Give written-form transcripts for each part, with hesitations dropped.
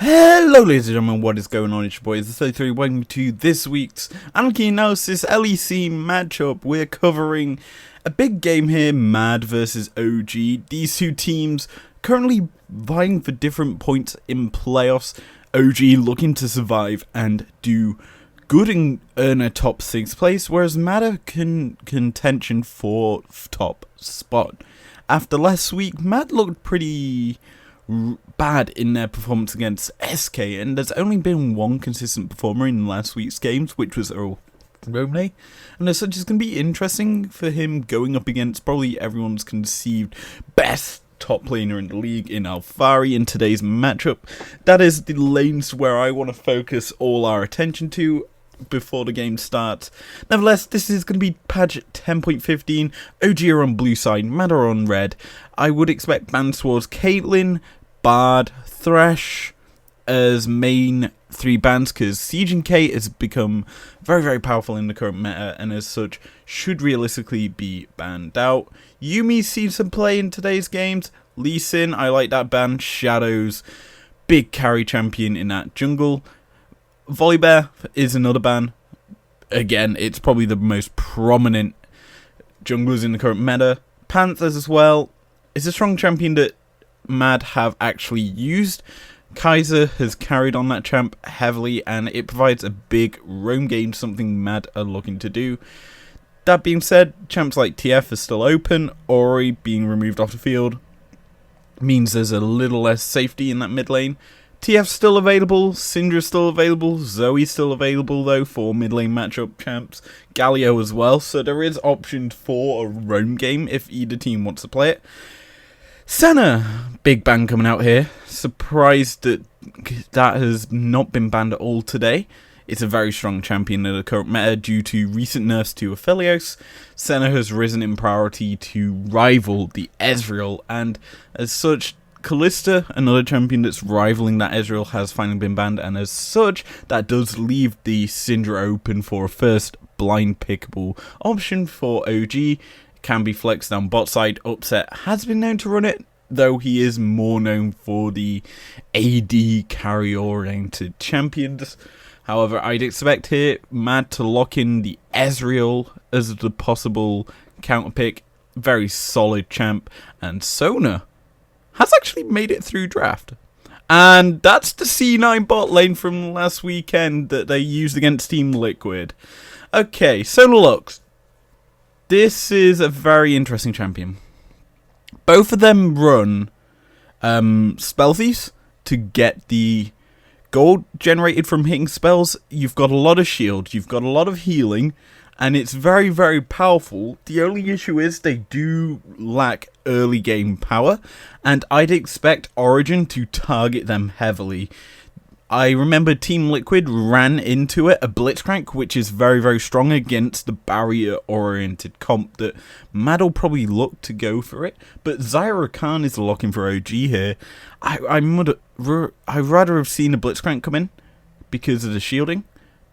Hello ladies and gentlemen, what is going on? It's your boy Izlogic. Welcome to this week's Anarchy Analysis LEC matchup. We're covering a big game here, Mad versus OG. These two teams currently vying for different points in playoffs. OG looking to survive and do good and earn a top 6 place, whereas Mad are contention for top spot. After last week, Mad looked pretty bad in their performance against SK, and there's only been one consistent performer in last week's games, which was Rome. And as such, it's going to be interesting for him going up against probably everyone's conceived best top laner in the league in Alfari in today's matchup. That is the lanes where I want to focus all our attention to before the game starts. Nevertheless, this is going to be patch 10.15. OG are on blue side, Mad are on red. I would expect bans towards Caitlyn, Bard, Thresh as main 3 bans, because Siege and Kate has become very, very powerful in the current meta, and as such should realistically be banned out. Yumi's seen some play in today's games. Lee Sin, I like that ban. Shadows, big carry champion in that jungle. Volibear is another ban. Again, it's probably the most prominent junglers in the current meta. Panthers as well is a strong champion that Mad have actually used. Kaiser has carried on that champ heavily, and it provides a big roam game, something Mad are looking to do. That being said, champs like TF are still open. Ori being removed off the field means there's a little less safety in that mid lane. TF's still available, Syndra's still available, Zoe's still available though for mid lane matchup champs, Galio as well, so there is option for a roam game if either team wants to play it. Senna, big ban coming out here. Surprised that that has not been banned at all today. It's a very strong champion in the current meta due to recent nerfs to Aphelios. Senna has risen in priority to rival the Ezreal, and as such, Kalista, another champion that's rivaling that Ezreal, has finally been banned, and as such, that does leave the Syndra open for a first blind pickable option for OG. Can be flexed down bot side. Upset has been known to run it, though he is more known for the AD carry oriented champions. However, I'd expect here Mad to lock in the Ezreal as the possible counter pick. Very solid champ, and Sona has actually made it through draft. And that's the C9 bot lane from last weekend that they used against Team Liquid. Okay, Sona looks. This is a very interesting champion. Both of them run spell thieves to get the gold generated from hitting spells. You've got a lot of shield, you've got a lot of healing, and it's very, very powerful. The only issue is they do lack early game power, and I'd expect Origin to target them heavily. I remember Team Liquid ran into it, a Blitzcrank, which is very, very strong against the barrier-oriented comp that Mad will probably look to go for it. But Zyra Khan is looking for OG here. I'd rather have seen a Blitzcrank come in because of the shielding,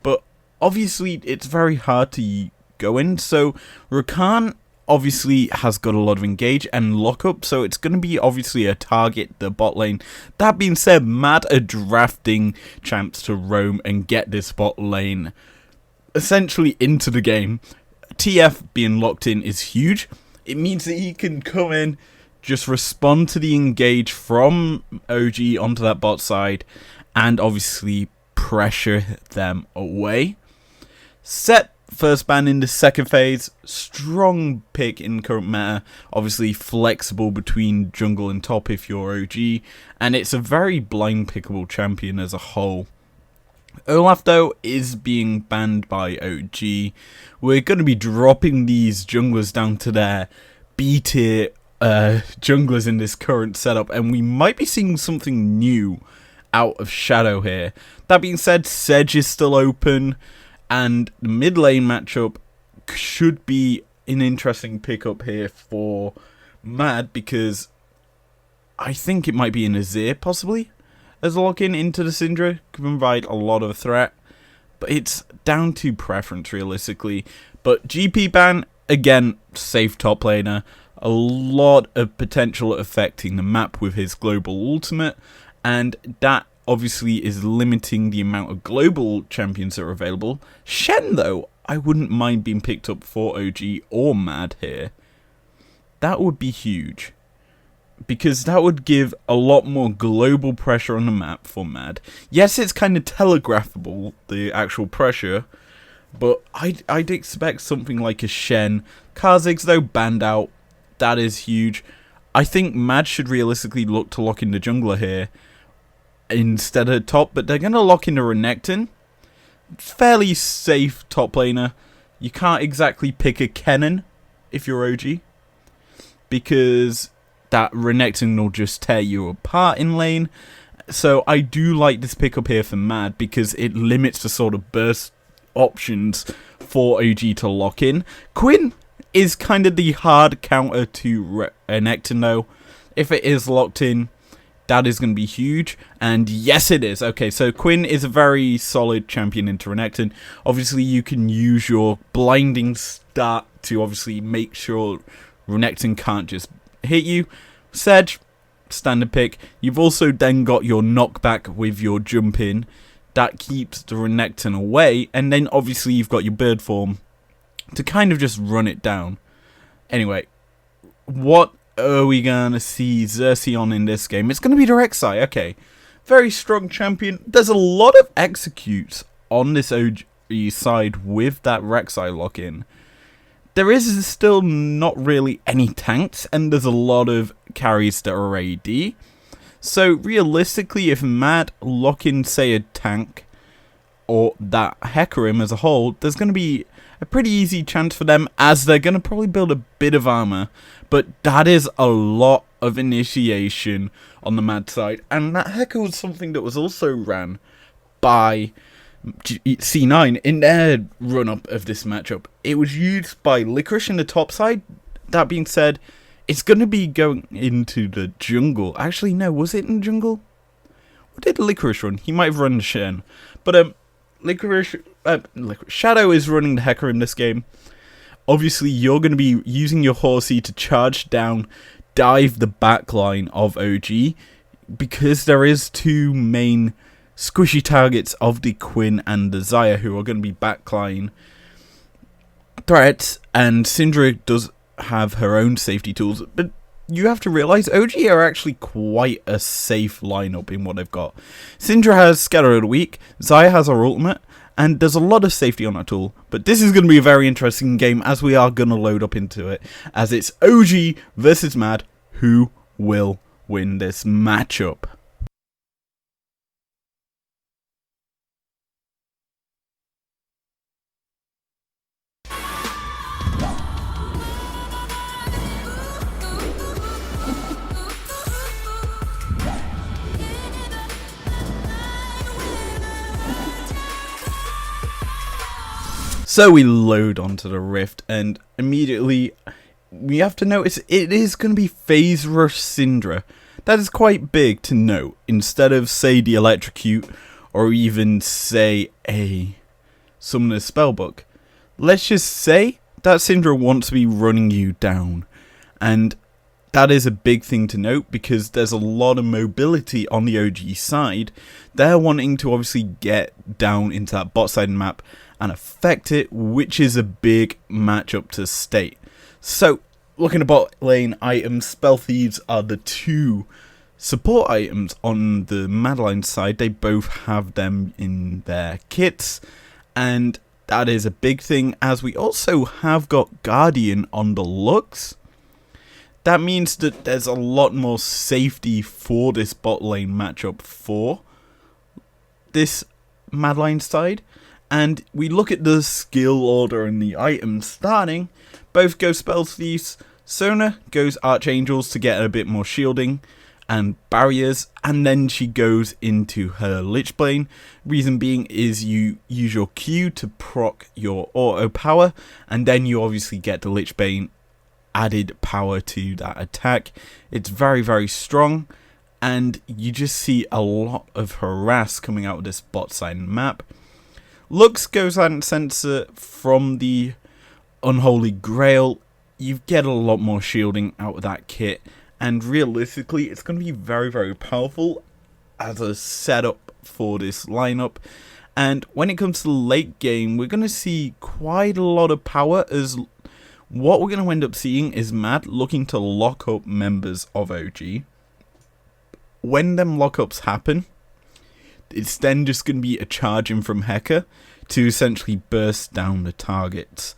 but obviously it's very hard to go in. So Rakan obviously has got a lot of engage and lockup, so it's going to be obviously a target the bot lane. That being said, Mad are drafting champs to roam and get this bot lane essentially into the game. TF being locked in is huge. It means that he can come in, just respond to the engage from OG onto that bot side, and obviously pressure them away. Set first ban in the second phase, strong pick in current meta, obviously flexible between jungle and top if you're OG, and it's a very blind pickable champion as a whole. Olaf though is being banned by OG. We're going to be dropping these junglers down to their B tier junglers in this current setup, and we might be seeing something new out of Shadow here. That being said, Sedge is still open, and the mid lane matchup should be an interesting pickup here for Mad, because I think it might be an Azir possibly as a lock-in into the Syndra. Could provide a lot of threat, but it's down to preference realistically. But GP ban, again, safe top laner. A lot of potential affecting the map with his global ultimate, and that obviously is limiting the amount of global champions that are available. Shen, though, I wouldn't mind being picked up for OG or Mad here. That would be huge, because that would give a lot more global pressure on the map for Mad. Yes, it's kind of telegraphable, the actual pressure, but I'd expect something like a Shen. Kha'Zix, though, banned out. That is huge. I think Mad should realistically look to lock in the jungler here instead of top, but they're going to lock in the Renekton. Fairly safe top laner. You can't exactly pick a Kennen if you're OG, because that Renekton will just tear you apart in lane. So I do like this pickup here for Mad, because it limits the sort of burst options for OG to lock in. Quinn is kind of the hard counter to Renekton, though. If it is locked in, that is going to be huge. And yes, it is. Okay, so Quinn is a very solid champion into Renekton. Obviously, you can use your blinding start to obviously make sure Renekton can't just hit you. Sedge, standard pick. You've also then got your knockback with your jump in. That keeps the Renekton away. And then obviously you've got your bird form to kind of just run it down. Anyway, what are we going to see Xerxes on in this game? It's going to be the Rek'Sai. Okay, very strong champion. There's a lot of executes on this OG side with that Rek'Sai lock-in. There is still not really any tanks, and there's a lot of carries that are AD. So realistically, if Mad lock in, say, a tank or that Hecarim as a whole, there's going to be a pretty easy chance for them, as they're going to probably build a bit of armor. But that is a lot of initiation on the Mad side, and that Heca was something that was also ran by C9 in their run-up of this matchup. It was used by Licorice in the top side. That being said, it's going to be going into the jungle. Actually, no, was it in the jungle? What did Licorice run? He might have run the Shen. But Licorice, Shadow is running the Heca in this game. Obviously, you're going to be using your Horsey to charge down, dive the backline of OG, because there is two main squishy targets of the Quinn and the Xayah, who are going to be backline threats, and Syndra does have her own safety tools, but you have to realize OG are actually quite a safe lineup in what they've got. Syndra has Scatter of the Weak, Xayah has her ultimate, and there's a lot of safety on that tool. But this is going to be a very interesting game, as we are going to load up into it, as it's OG versus Mad. Who will win this matchup? So we load onto the Rift, and immediately we have to notice it is going to be Phase Rush Syndra. That is quite big to note, instead of, say, the Electrocute, or even, say, a Summoner's Spellbook. Let's just say that Syndra wants to be running you down, and that is a big thing to note, because there's a lot of mobility on the OG side. They're wanting to obviously get down into that bot side map and affect it, which is a big matchup to state. So, looking at bot lane items, Spell Thieves are the two support items on the Madeline side. They both have them in their kits, and that is a big thing, as we also have got Guardian on the Lux. That means that there's a lot more safety for this bot lane matchup for this Madeline side. And we look at the skill order and the items starting. Both go Spell Thieves. Sona goes Archangels to get a bit more shielding and barriers. And then she goes into her Lichbane. Reason being is you use your Q to proc your auto power. And then you obviously get the Lichbane added power to that attack. It's very, very strong. And you just see a lot of harass coming out of this bot side map. Lux goes Silent Sensor from the Unholy Grail. You get a lot more shielding out of that kit, and realistically it's going to be very, very powerful. as a setup for this lineup. And when it comes to the late game, we're going to see quite a lot of power, as what we're going to end up seeing is Mad looking to lock up members of OG. When them lockups happen, it's then just going to be a charge in from Hecker to essentially burst down the targets.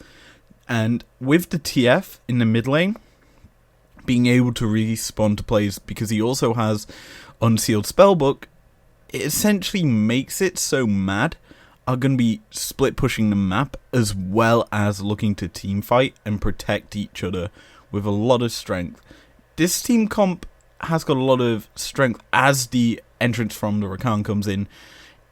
And with the TF in the mid lane, being able to respawn to plays because he also has Unsealed Spellbook, it essentially makes it so Mad are going to be split pushing the map as well as looking to team fight and protect each other with a lot of strength. This team comp has got a lot of strength as the entrance from the Rakan comes in.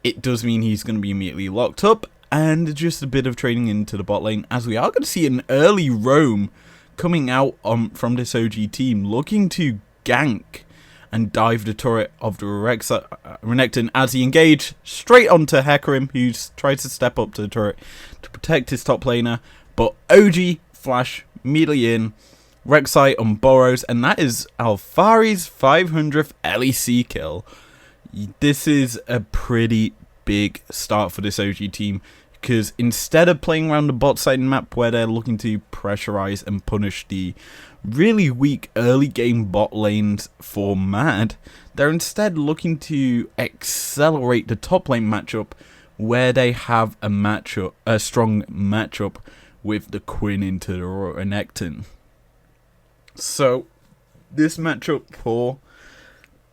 It does mean he's going to be immediately locked up, and just a bit of trading into the bot lane, as we are going to see an early roam coming out from this OG team looking to gank and dive the turret of the Renekton as he engaged straight onto Hecarim, who tries to step up to the turret to protect his top laner. But OG flash immediately in, Rek'Sai on Boros, and that is Alphari's 500th LEC kill. This is a pretty big start for this OG team, because instead of playing around the bot side map where they're looking to pressurize and punish the really weak early game bot lanes for Mad, they're instead looking to accelerate the top lane matchup where they have a strong matchup with the Quinn into the Renekton. So this matchup for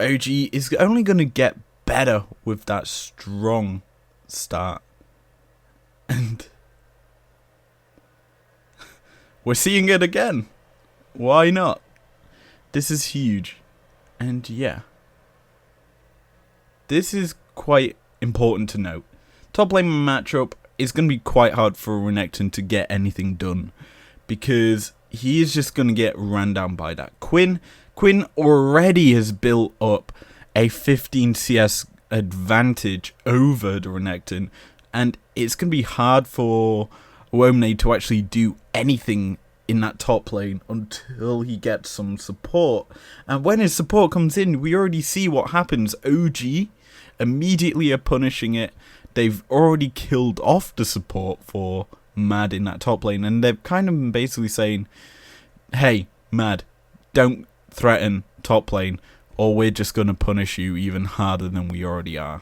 OG is only going to get better with that strong start. And we're seeing it again. Why not? This is huge. And yeah, this is quite important to note. Top lane matchup is going to be quite hard for Renekton to get anything done, because he is just going to get ran down by that Quinn. Quinn already has built up a 15 CS advantage over the Renekton, and it's going to be hard for Womney to actually do anything in that top lane until he gets some support. And when his support comes in, we already see what happens. OG immediately are punishing it. They've already killed off the support for Mad in that top lane, and they're kind of basically saying, hey, Mad, don't threaten top lane, or we're just going to punish you even harder than we already are.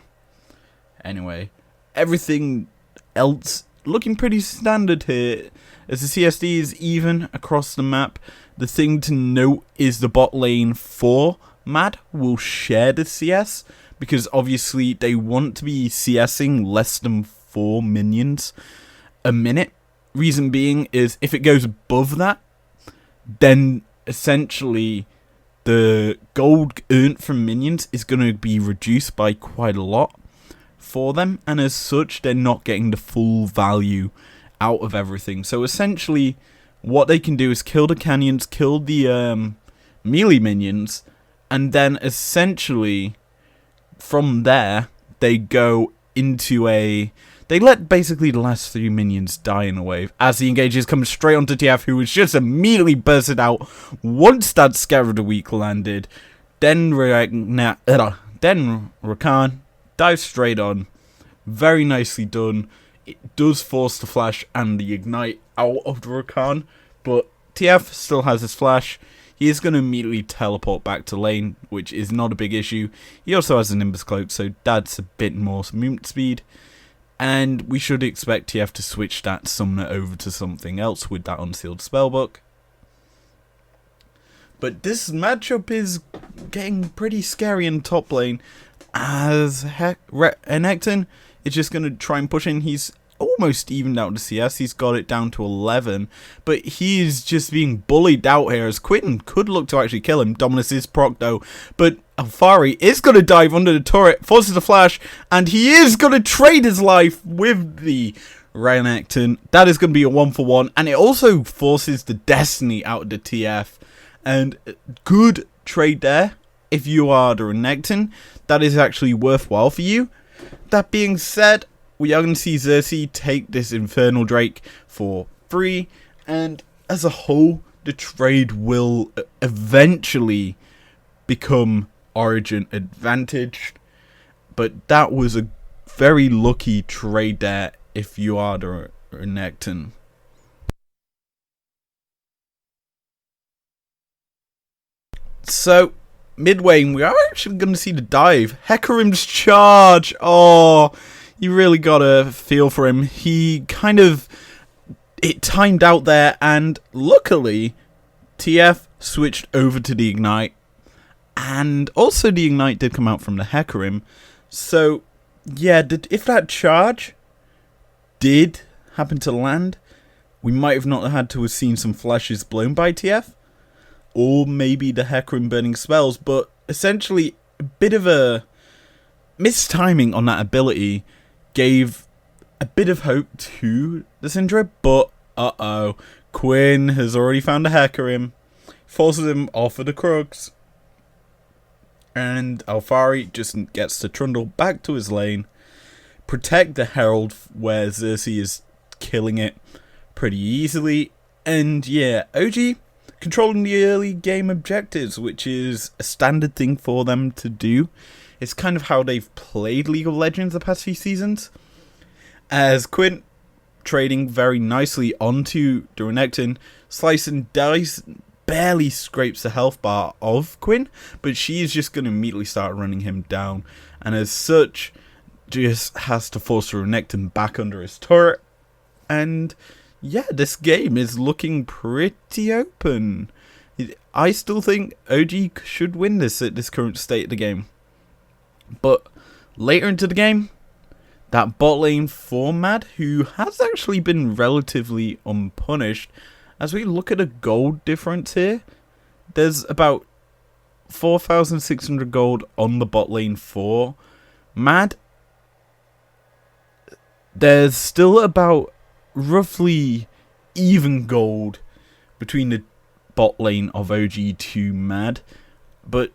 Anyway, everything else looking pretty standard here, as the CSD is even across the map. The thing to note is the bot lane for Mad will share the CS, because obviously they want to be CSing less than 4 minions a minute. Reason being is if it goes above that, then essentially the gold earned from minions is going to be reduced by quite a lot for them, and as such they're not getting the full value out of everything. So essentially what they can do is kill the canyons, kill the melee minions, and then essentially from there they go into they let basically the last 3 minions die in a wave as the engages come straight onto TF, who was just immediately bursted out once that Scare of the Week landed. Then Rakan dives straight on. Very nicely done. It does force the flash and the ignite out of the Rakan, but TF still has his flash. He is going to immediately teleport back to lane, which is not a big issue. He also has a Nimbus Cloak, so that's a bit more movement speed. And we should expect TF to switch that Summoner over to something else with that Unsealed Spellbook. But this matchup is getting pretty scary in top lane, as Renekton is just going to try and push in. He's almost evened out the CS. He's got it down to 11, but he is just being bullied out here, as Quitten could look to actually kill him. Dominus is proc though, but Alphari is going to dive under the turret, forces the flash, and he is going to trade his life with the Renekton. That is going to be a 1-for-1, and it also forces the Destiny out of the TF, and good trade there. If you are the Renekton, that is actually worthwhile for you. That being said, we are going to see Xerxes take this Infernal Drake for free, and as a whole, the trade will eventually become Origin advantaged. But that was a very lucky trade there if you are the Renekton. So, midway, we are actually going to see the dive. Hecarim's charge. Oh, you really got to feel for him. He kind of... It timed out there, and luckily, TF switched over to the Ignite. And also the Ignite did come out from the Hecarim. So, yeah, if that charge did happen to land, we might have not had to have seen some flashes blown by TF. Or maybe the Hecarim burning spells. But essentially, a bit of a mistiming on that ability gave a bit of hope to the Syndra. But, uh-oh, Quinn has already found a Hecarim. Forces him off of the Krugs. And Alfari just gets to trundle back to his lane. Protect the Herald where Xerxes is killing it pretty easily. And yeah, OG controlling the early game objectives, which is a standard thing for them to do. It's kind of how they've played League of Legends the past few seasons. As Quinn trading very nicely onto the Renekton, slice and dice, barely scrapes the health bar of Quinn, but she is just going to immediately start running him down, and as such just has to force the Renekton back under his turret. And yeah, this game is looking pretty open. I still think OG should win this at this current state of the game, but later into the game, that bot lane for Mad, who has actually been relatively unpunished. As we look at a gold difference here, there's about 4,600 gold on the bot lane for Mad. There's still about roughly even gold between the bot lane of OG to Mad. But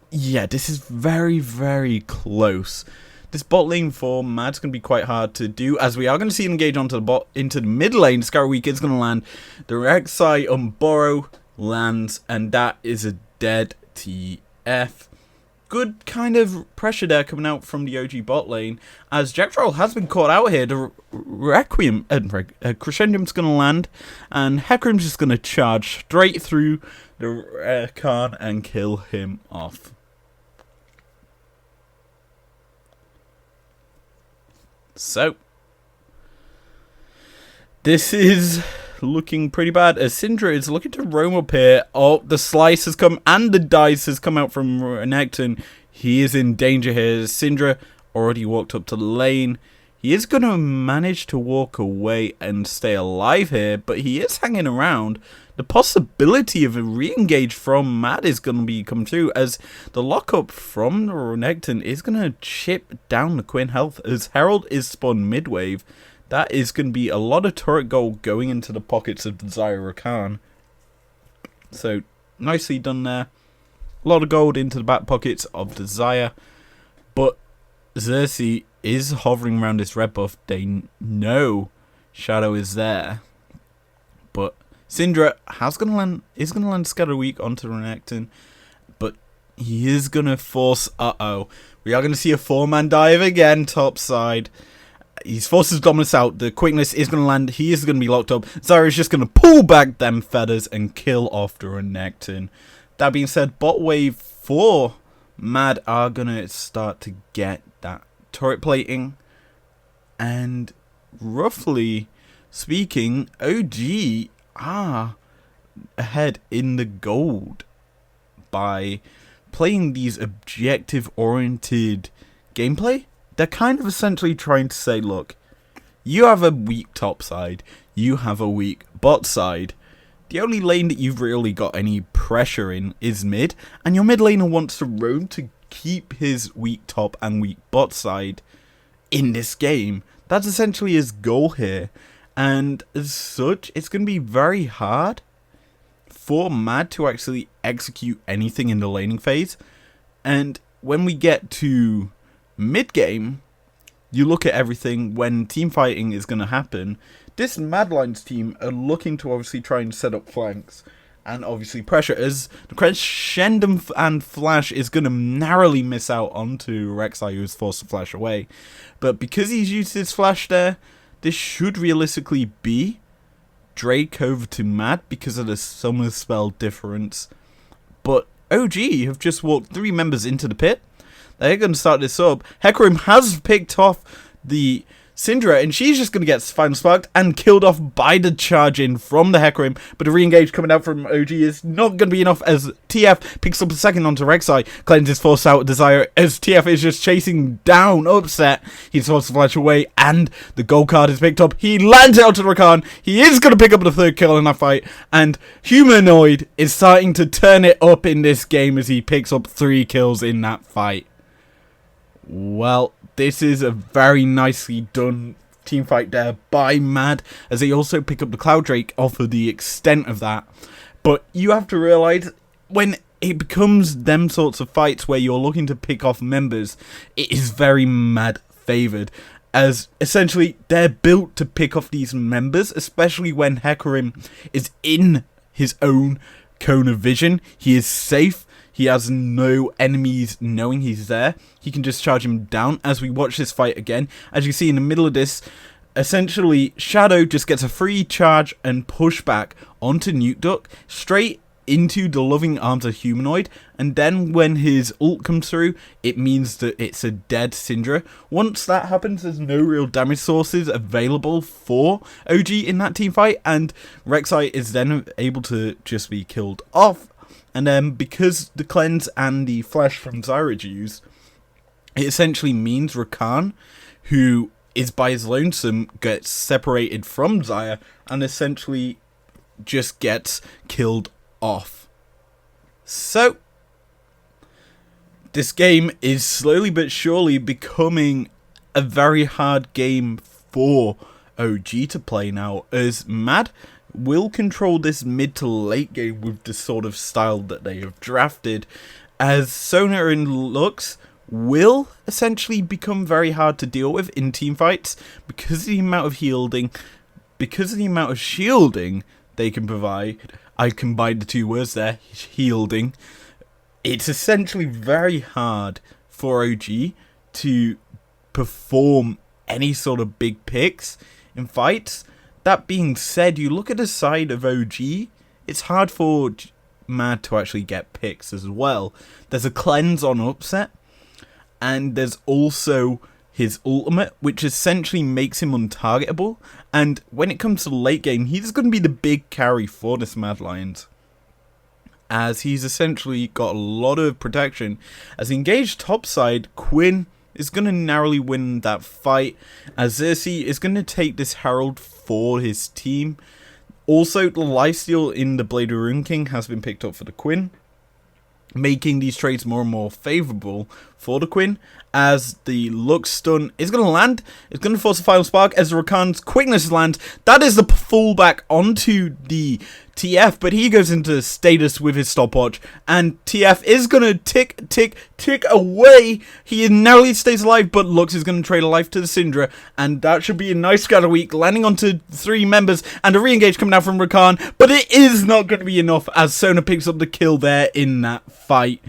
yeah, this is very, very close. This bot lane for Mad's going to be quite hard to do, as we are going to see him engage onto into the mid lane. Scar Week is going to land. The Rek'Sai on Borrow lands, and that is a dead TF. Good kind of pressure there coming out from the OG bot lane, as Jack Troll has been caught out here. The Requiem, Crescendium's going to land, and Hecarim's just going to charge straight through the Khan and kill him off. So, this is looking pretty bad, as Syndra is looking to roam up here. Oh, the slice has come, and the dice has come out from Renekton. He is in danger here. Syndra already walked up to the lane. He is going to manage to walk away and stay alive here, but he is hanging around. The possibility of a re-engage from Mad is going to be come through, as the lockup from the Renekton is going to chip down the Quinn health, as Herald is spawned mid-wave. That is going to be a lot of turret gold going into the pockets of the Zyra Khan. So, nicely done there. A lot of gold into the back pockets of the Zyra. But Xerxes is hovering around this red buff. They know Shadow is there. But Syndra is going to land Scatter Week onto Renekton. But he is going to force... we are going to see a 4-man dive again, top side. He's forced his dominance out. The quickness is going to land. He is going to be locked up. Zyra is just going to pull back them feathers and kill off the Renekton. That being said, bot wave 4 Mad are going to start to get that turret plating. And roughly speaking, OG are ahead in the gold by playing these objective-oriented gameplay. They're kind of essentially trying to say, look, you have a weak top side, you have a weak bot side. The only lane that you've really got any pressure in is mid, and your mid laner wants to roam to keep his weak top and weak bot side in this game. That's essentially his goal here, and as such, it's going to be very hard for Mad to actually execute anything in the laning phase. And when we get to mid-game, you look at everything when team fighting is going to happen. This Mad Lions team are looking to obviously try and set up flanks and obviously pressure, as the crescendo and flash is going to narrowly miss out onto Rek'Sai, who is forced to flash away. But because he's used his flash there, this should realistically be Drake over to Mad because of the summer spell difference. But OG have just walked 3 members into the pit. They're going to start this up. Hecarim has picked off the Syndra, and she's just going to get final sparked and killed off by the charge in from the Hecarim. But the re-engage coming out from OG is not going to be enough, as TF picks up a second onto Rek'Sai. Cleanse is forced out Desire, as TF is just chasing down Upset. He's forced to flash away, and the gold card is picked up. He lands it onto Rakan. He is going to pick up the 3rd kill in that fight, and Humanoid is starting to turn it up in this game as he picks up 3 kills in that fight. Well, this is a very nicely done team fight there by Mad, as they also pick up the Cloud Drake off of the extent of that. But you have to realise, when it becomes them sorts of fights where you're looking to pick off members, it is very Mad favoured, as essentially they're built to pick off these members, especially when Hecarim is in his own cone of vision. He is safe. He has no enemies knowing he's there. He can just charge him down. As we watch this fight again, as you see in the middle of this, essentially Shadow just gets a free charge and pushback onto Nuke Duck, straight into the loving arms of Humanoid. And then when his ult comes through, it means that it's a dead Syndra. Once that happens, there's no real damage sources available for OG in that team fight, and Rek'Sai is then able to just be killed off. And then because the cleanse and the flash from Zyra used, it essentially means Rakan, who is by his lonesome, gets separated from Zyra and essentially just gets killed off. So this game is slowly but surely becoming a very hard game for OG to play now, as Mad will control this mid to late game with the sort of style that they have drafted, as Sona and Lux will essentially become very hard to deal with in team fights because of the amount of shielding they can provide. I combined the 2 words there, shielding. It's essentially very hard for OG to perform any sort of big picks in fights. That being said, you look at the side of OG, it's hard for Mad to actually get picks as well. There's a cleanse on Upset, and there's also his ultimate, which essentially makes him untargetable. And when it comes to the late game, he's going to be the big carry for this Mad Lions, as he's essentially got a lot of protection. As he engaged topside, Quinn is going to narrowly win that fight, as Xerxes is going to take this Herald for his team. Also, the lifesteal in the Blade of Rune King has been picked up for the Quinn, making these trades more and more favourable for the Quinn, as the Lux stun is going to land. It's going to force a final spark as Rakan's quickness lands. That is the fallback onto the TF, but he goes into status with his stopwatch, and TF is going to tick away. He narrowly stays alive, but Lux is going to trade a life to the Syndra, and that should be a nice scatter week, landing onto 3 members, and a re-engage coming out from Rakan, but it is not going to be enough, as Sona picks up the kill there in that fight.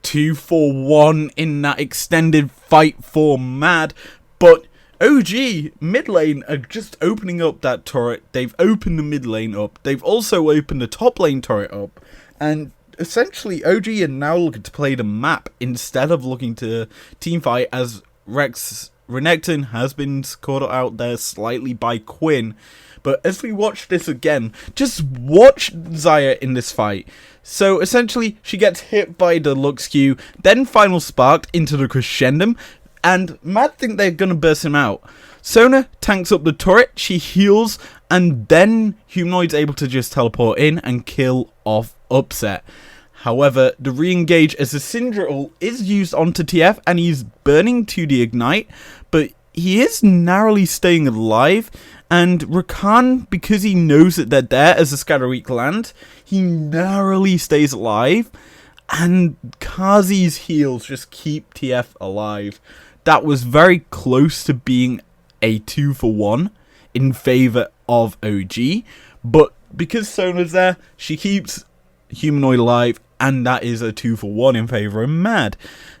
2 for 1 in that extended fight for Mad, but OG mid lane are just opening up that turret. They've opened the mid lane up. They've also opened the top lane turret up. And essentially, OG are now looking to play the map instead of looking to teamfight, as Renekton has been caught out there slightly by Quinn. But as we watch this again, just watch Xayah in this fight. So essentially, she gets hit by the Lux Q, then final sparked into the Crescendum, and Mad think they're going to burst him out. Sona tanks up the turret, she heals, and then Humanoid's able to just teleport in and kill off Upset. However, the re-engage as the Syndra ult is used onto TF, and he's burning to the Ignite, but he is narrowly staying alive, and Rakan, because he knows that they're there as the Scatter Weak lands, he narrowly stays alive, and Kazi's heals just keep TF alive. That was very close to being a 2 for 1 in favour of OG, but because Sona's there, she keeps Humanoid alive, and that is a 2-for-1 in favour of Mad.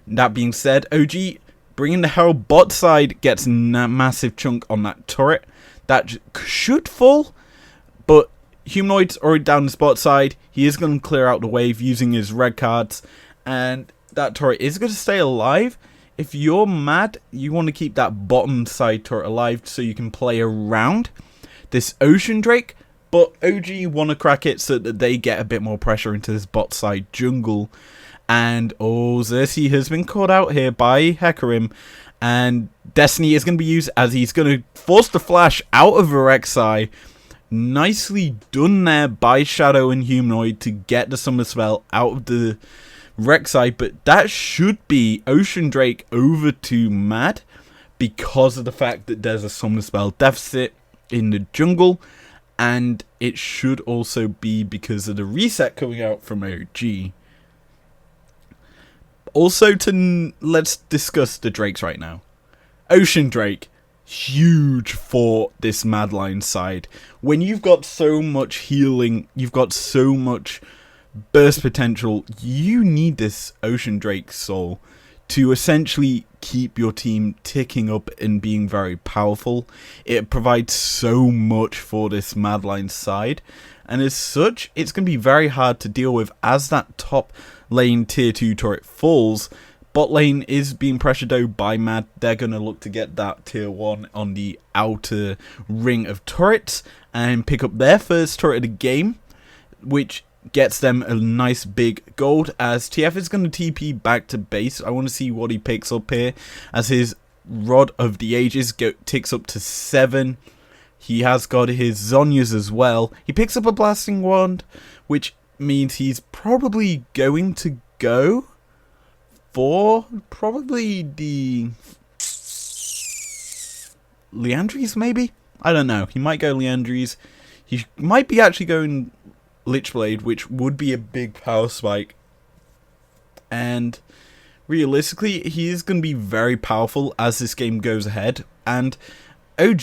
That being said, OG bringing the Herald bot side gets a massive chunk on that turret. That should fall, but Humanoid's already down the spot side. He is going to clear out the wave using his red cards, and that turret is going to stay alive. If you're Mad, you want to keep that bottom side turret alive so you can play around this Ocean Drake, but OG want to crack it so that they get a bit more pressure into this bot side jungle. And Xerxes has been caught out here by Hecarim, and Destiny is going to be used as he's going to force the flash out of Rek'Sai. Nicely done there by Shadow and Humanoid to get the Summoner Spell out of the Rek'Sai, but that should be Ocean Drake over to Mad because of the fact that there's a Summoner Spell deficit in the jungle, and it should also be because of the reset coming out from OG. Also, let's discuss the Drakes right now. Ocean Drake, huge for this Madline side. When you've got so much healing, you've got so much burst potential, you need this Ocean Drake soul to essentially keep your team ticking up and being very powerful. It provides so much for this Madline side, and as such, it's going to be very hard to deal with as that top lane tier 2 turret falls. Bot lane is being pressured though by Mad. They're going to look to get that tier 1 on the outer ring of turrets and pick up their first turret of the game, which gets them a nice big gold, as TF is going to TP back to base. I want to see what he picks up here, as his Rod of the Ages ticks up to 7. He has got his Zhonya's as well. He picks up a Blasting Wand, which means he's probably going to go for probably the Liandry's, maybe? I don't know. He might go Liandry's. He might be actually going Lichblade, which would be a big power spike. And realistically, he is going to be very powerful as this game goes ahead. And OG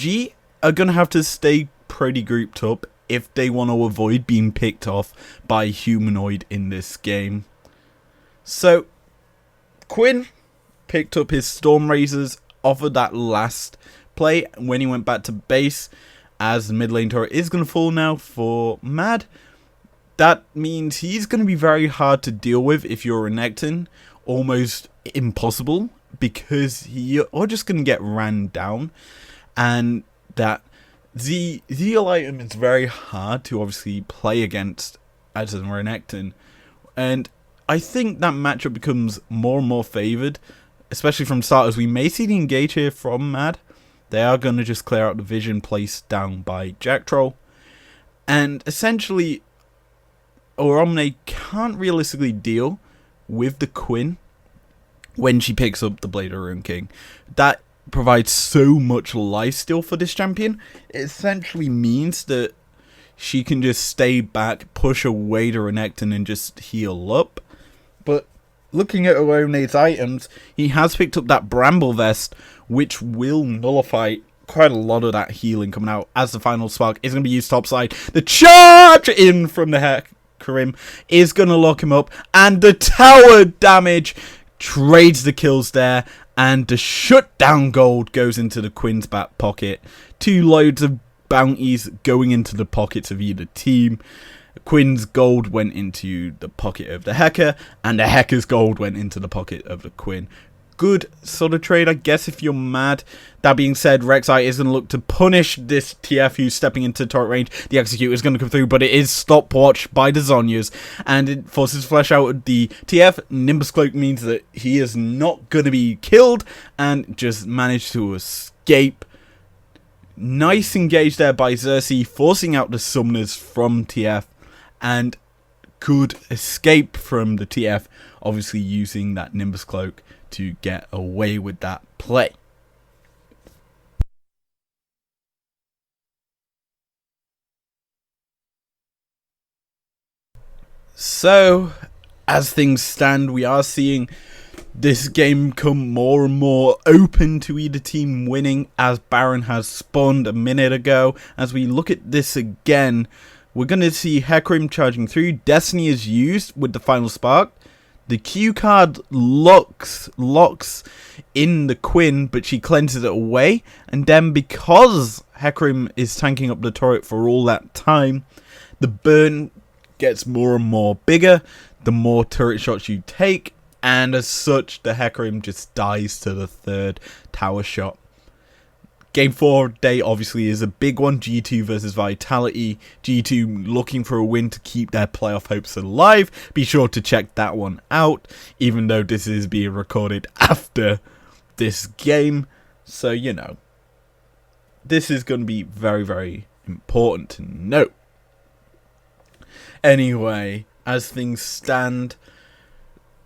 are going to have to stay pretty grouped up if they want to avoid being picked off by Humanoid in this game. So, Quinn picked up his Storm Razors off of that last play when he went back to base, as the mid lane turret is going to fall now for Mad. That means he's going to be very hard to deal with if you're a Renekton, almost impossible, because you're just going to get ran down, and that the Zeal item is very hard to obviously play against as a Renekton, and I think that matchup becomes more and more favoured, especially from start, as we may see the engage here from Mad. They are going to just clear out the vision placed down by Jack Troll, and essentially Oromne can't realistically deal with the Quinn when she picks up the Blade of Ruin King. That provides so much lifesteal for this champion. It essentially means that she can just stay back, push away the Renekton, and just heal up. But looking at Oromne's items, he has picked up that Bramble Vest, which will nullify quite a lot of that healing coming out, as the final spark is going to be used topside. The charge in from the Hecarim is going to lock him up, and the tower damage trades the kills there, and the shutdown gold goes into the Quinn's back pocket. 2 loads of bounties going into the pockets of either team. Quinn's gold went into the pocket of the Heka, and the Heka's gold went into the pocket of the Quinn. Good sort of trade, I guess, if you're Mad. That being said, Rek'Sai is going to look to punish this TF who's stepping into turret range. The Execute is going to come through, but it is stopwatched by the Zhonya's, and it forces flesh out the TF. Nimbus Cloak means that he is not going to be killed, and just managed to escape. Nice engage there by Xerxes, forcing out the summoners from TF, and good escape from the TF, obviously using that Nimbus Cloak to get away with that play. So, as things stand, we are seeing this game come more and more open to either team winning, as Baron has spawned a minute ago. As we look at this again, We're going to see Hecarim charging through. Destiny is used with the final spark. The Q card locks in the Quinn, but she cleanses it away. And then because Hecarim is tanking up the turret for all that time, the burn gets more and more bigger the more turret shots you take. And as such, the Hecarim just dies to the third tower shot. Game 4 day obviously is a big one. G2 versus Vitality. G2 looking for a win to keep their playoff hopes alive. Be sure to check that one out, even though this is being recorded after this game. So, you know, this is going to be very, very important to note. Anyway, as things stand,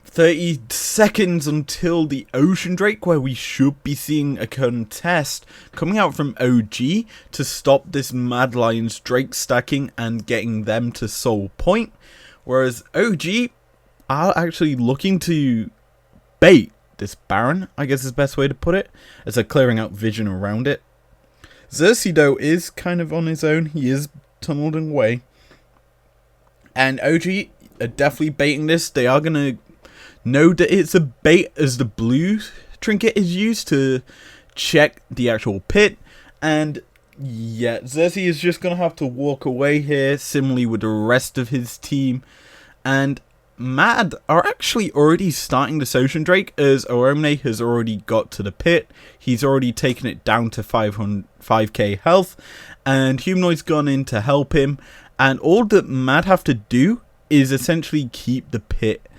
30 seconds until the Ocean Drake, where we should be seeing a contest coming out from OG to stop this Mad Lions Drake stacking and getting them to soul point. Whereas OG are actually looking to bait this Baron, I guess is the best way to put it, as they're clearing out vision around it. Xerxes, though, is kind of on his own. He is tunneled away. And OG are definitely baiting this. They are going to know that it's a bait as the blue trinket is used to check the actual pit. And yeah, Xerxes is just going to have to walk away here, similarly with the rest of his team. And Mad are actually already starting this Ocean Drake, as Oromne has already got to the pit. He's already taken it down to 5k health, and Humanoid's gone in to help him. And all that Mad have to do is essentially keep the pit,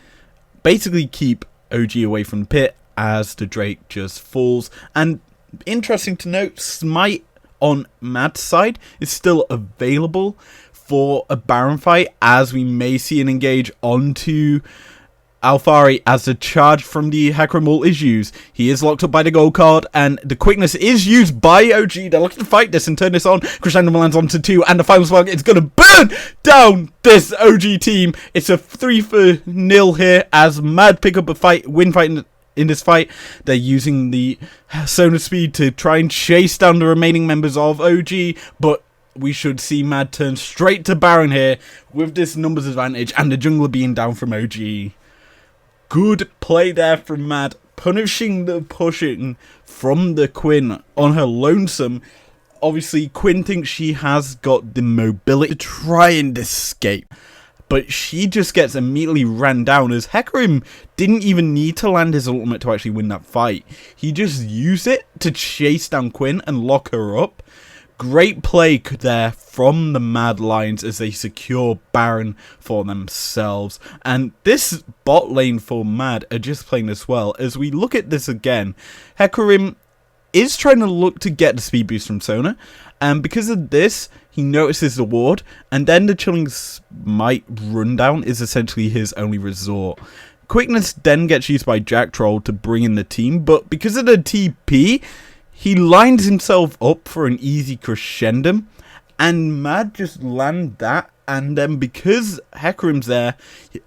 basically keep OG away from the pit as the Drake just falls. And interesting to note, Smite on Mad's side is still available for a Baron fight, as we may see an engage onto Alphari as the charge from the Hecarim ult is used. He is locked up by the gold card, and the quickness is used by OG. They're looking to fight this and turn this on. Crescendo lands onto 2, and the final spark is going to burn down this OG team. It's a 3-0 here, as Mad pick up a fight, win fight in this fight. They're using the sonar speed to try and chase down the remaining members of OG, but we should see Mad turn straight to Baron here with this numbers advantage and the jungler being down from OG. Good play there from Mad, punishing the pushing from the Quinn on her lonesome. Obviously, Quinn thinks she has got the mobility to try and escape, but she just gets immediately ran down, as Hecarim didn't even need to land his ultimate to actually win that fight. He just used it to chase down Quinn and lock her up. Great play there from the Mad Lions as they secure Baron for themselves. And this bot lane for Mad are just playing as well. As we look at this again, Hecarim is trying to look to get the speed boost from Sona. And because of this, he notices the ward. And then the Chilling Smite rundown is essentially his only resort. Quickness then gets used by Jack Troll to bring in the team. But because of the TP, he lines himself up for an easy crescendo, and Mad just land that, and then because Hecarim's there,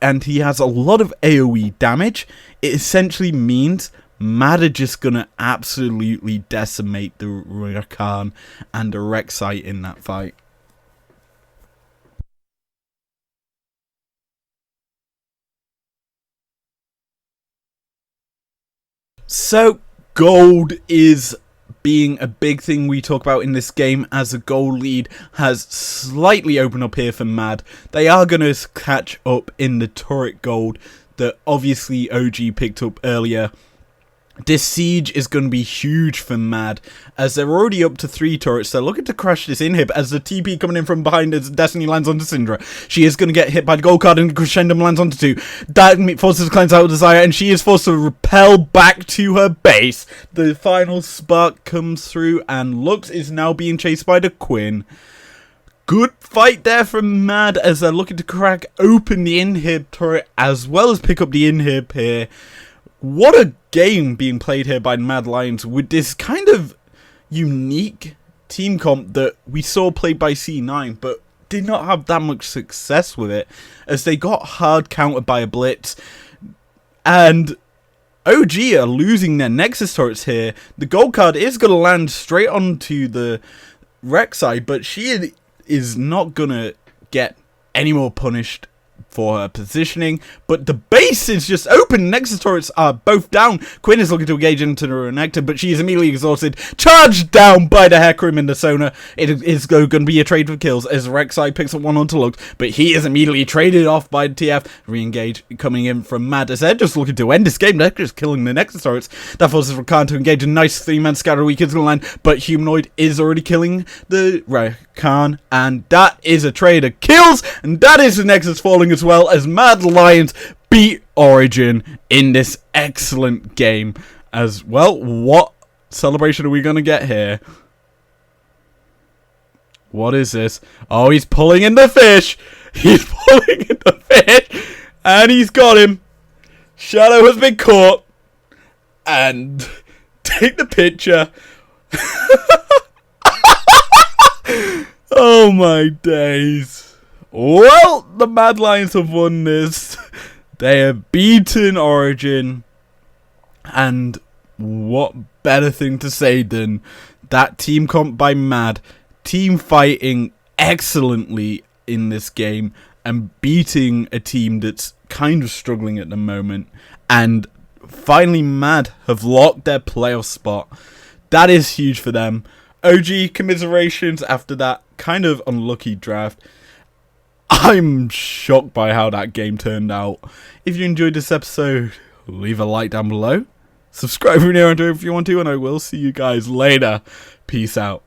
and he has a lot of AoE damage, it essentially means Mad are just gonna absolutely decimate the Rakan and the Rek'Sai in that fight. So, gold is being a big thing we talk about in this game, as the goal lead has slightly opened up here for Mad. They are going to catch up in the turret gold that obviously OG picked up earlier. This siege is going to be huge for Mad, as they're already up to 3 turrets. They're looking to crash this inhib, as the TP coming in from behind as Destiny lands onto Syndra. She is going to get hit by the gold card, and Crescendo lands onto 2. That forces the cleanse out of Desire, and she is forced to repel back to her base. The final spark comes through, and Lux is now being chased by the Quinn. Good fight there from Mad, as they're looking to crack open the inhib turret, as well as pick up the inhib here. What a game being played here by Mad Lions, with this kind of unique team comp that we saw played by C9, but did not have that much success with it, as they got hard countered by a blitz. And OG are losing their Nexus turrets here. The gold card is going to land straight onto the Rek'Sai, but she is not going to get any more punished for her positioning, but the base is just open. Nexus turrets are both down. Quinn is looking to engage into the Renekton, but she is immediately exhausted. Charged down by the Hecarim in the Sona. It is going to be a trade for kills as Rek'Sai picks up one onto Lux, but he is immediately traded off by the TF. Re-engage coming in from Mad as they're just looking to end this game. They're just killing the Nexus turrets. That forces Rakan to engage a nice 3-man scatter weak into the line, but Humanoid is already killing the Rakan, and that is a trade of kills, and that is the Nexus falling as well as Mad Lions beat Origin in this excellent game as well. What celebration are we going to get here? What is this? Oh, he's pulling in the fish. He's pulling in the fish. And he's got him. Shadow has been caught. And take the picture. Oh my days. Well, the Mad Lions have won this. They have beaten Origin. And what better thing to say than that team comp by Mad, team fighting excellently in this game and beating a team that's kind of struggling at the moment. And finally Mad have locked their playoff spot. That is huge for them. OG, commiserations after that kind of unlucky draft. I'm shocked by how that game turned out. If you enjoyed this episode, leave a like down below. Subscribe if you're new if you want to, and I will see you guys later. Peace out.